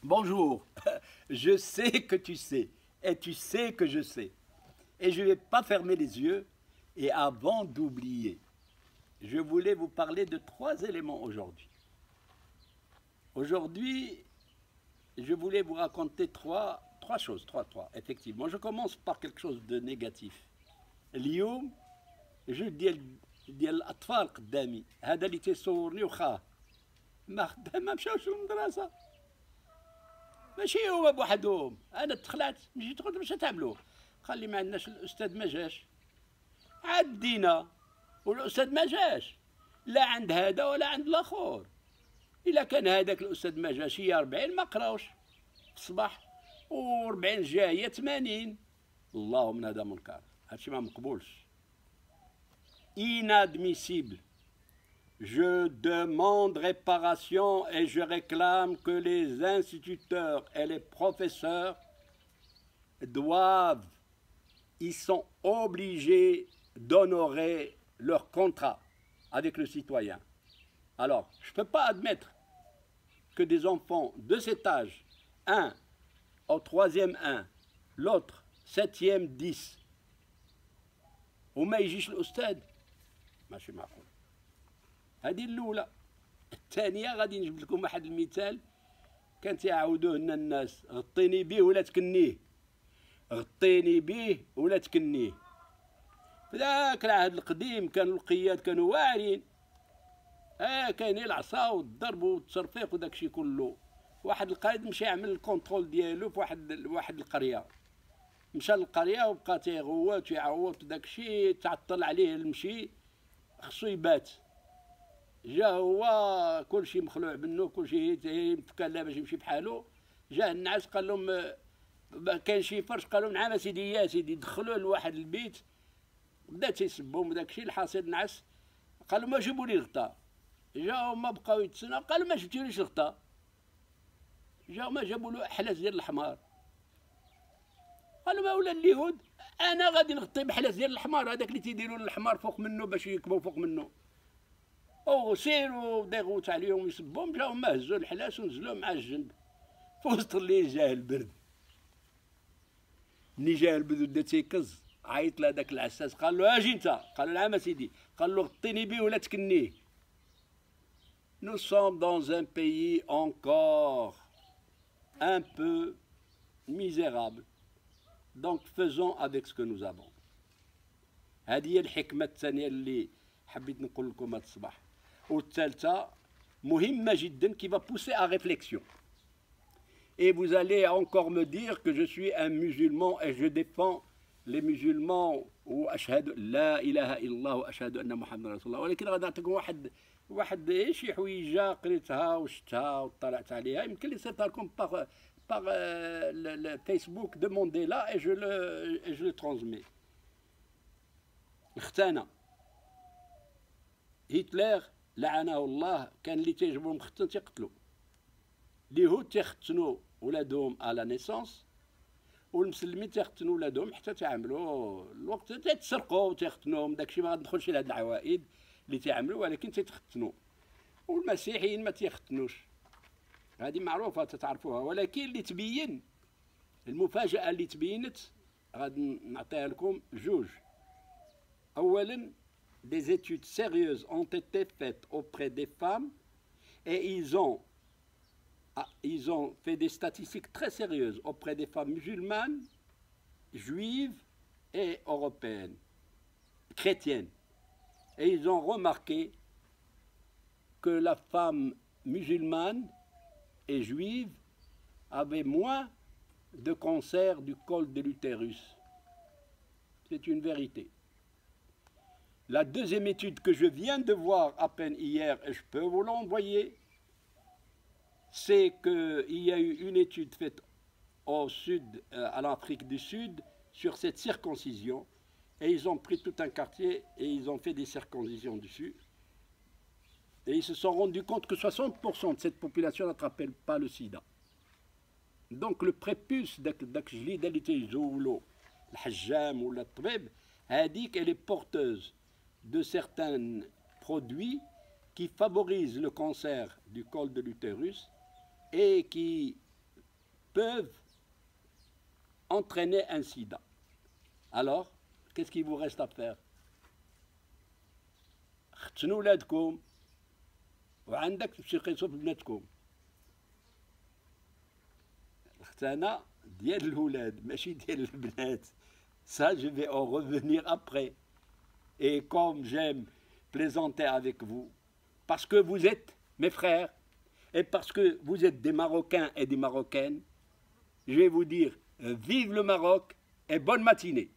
Bonjour, je sais que tu sais, et tu sais que je sais. Et je ne vais pas fermer les yeux. Et avant d'oublier, je voulais vous parler de trois éléments aujourd'hui. Aujourd'hui, je voulais vous raconter trois choses, trois. Effectivement, je commence par quelque chose de négatif. اليوم جوج ديال الاطفال قدامي، هذا اللي تيصورني وخاه ما مشاوش للمدرسه، ماشي هما بوحدهم، انا تخلعت مشيت قلت باش تعملوا، قال لي ما عندناش الاستاذ ما جاش، عدينا والاستاذ ما جاش، لا عند هذا ولا عند الاخر. الا كان هذاك الاستاذ ما جاش هي 40 ما قراوش في الصباح، و40 جايه 80. اللهم من هذا منكر، هادشي ما مقبولش. Inadmissible. Je demande réparation et je réclame que les instituteurs et les professeurs doivent, ils sont obligés d'honorer leur contrat avec le citoyen. Alors, je ne peux pas admettre que des enfants de cet âge, un au troisième 1, l'autre septième 10, وما يجيش الأستاذ، ماشي معقول. هذه الأولى. الثانية غادي نجيب لكم واحد المثال كان تيعاودوه لنا الناس، غطيني به ولا تكنيه، غطيني به ولا تكنيه. في ذاك العهد القديم كانوا القياد كانوا واعرين، كاينين العصا والضرب والتصرفيق وداك الشيء كله. واحد القائد مشى يعمل الكونترول ديالو في واحد القرية، مشى للقرية وبقى تيغوت ويعوت وداك الشيء، تعطل عليه المشي، خصو يبات. جا هو كلشي مخلوع منه، كلشي كان لا باش يمشي بحالو. جا النعاس قال لهم كاين شي فرش، قالوا نعم اسيدي يا سيدي. دخلوا لواحد البيت بدا تيسبهم وداك الشيء. الحاصل النعاس قالوا ما جيبوا لي الغطاء. جاو هما بقاو يتسناو، قالوا ما جبتوليش الغطاء. جاو ما جابوا له احلاس ديال الحمار. قالوا ما ولا اليهود انا غادي نغطي بحلاس ديال الحمار، هذاك اللي تيديروا للحمار فوق منه باش يكبوا فوق منه. او سيروا بدا يغوت عليهم ويسبهم. جاو هما هزوا الحلاس ونزلوه مع الجنب. في وسط الليل جاه البرد. ملي جاه البرد ودا تيكز، عيط لهذاك العساس قال له اجي انت. قال له نعم سيدي. قال له غطيني بيه ولا تكنيه. Nous sommes dans un pays encore un peu misérable. Donc faisons avec ce que nous avons. هذه هي الحكمة الثانية اللي حبيت نقول لكم هذا الصباح. والثالثة مهمة جدا qui va pousser à réflexion. Et vous allez encore me dire que je suis un musulman et je défends les musulmans وأشهد لا إله إلا الله وأشهد أن محمد رسول الله. ولكن غادي نعطيكم واحد شي حويجة قريتها وشفتها وطلعت عليها، يمكن لي صيفطها لكم par le Facebook. Demandez-la et je le transmets. الختانة. هتلر لعنه الله كان اللي تيجبرهم ختان تيقتلوا. اليهود تيختنوا ولادهم على نيسونس، والمسلمين تيختنوا ولادهم حتى تعملوا الوقت تيتسرقوا وتيختنوهم. داكشي ما غندخلش لهاد العوائد اللي تيعملوا، ولكن تيتختنوا. والمسيحيين ما تيختنوش، هذه معروفة تتعرفوها. ولكن اللي تبين المفاجأة اللي تبينت غادي نعطيها لكم جوج. أولا des études sérieuses ont été faites auprès des femmes et ils ont fait des statistiques très sérieuses auprès des femmes musulmanes, juives et européennes, chrétiennes. Et ils ont remarqué que la femme musulmane et juive avait moins de cancer du col de l'utérus. C'est une vérité. La deuxième étude que je viens de voir à peine hier, et je peux vous l'envoyer, c'est qu'il y a eu une étude faite au sud, à l'Afrique du Sud, sur cette circoncision. Et ils ont pris tout un quartier et ils ont fait des circoncisions dessus. Et ils se sont rendus compte que 60% de cette population n'attrapait pas le sida. Donc le prépuce داك الجليده اللي تيزولو الحجام ولا الطبيب، هذيك elle est porteuse de certains produits qui favorisent le cancer du col de l'utérus et qui peuvent entraîner un sida. Alors, qu'est-ce qu'il vous reste à faire? ختنوا ولادكم وعندك تمشي قيسوا ببناتكم. الختانة ديال الولاد ماشي ديال البنات. Ça, je vais en revenir après. Et comme j'aime plaisanter avec vous, parce que vous êtes mes frères, et parce que vous êtes des Marocains et des Marocaines, je vais vous dire vive le Maroc et bonne matinée.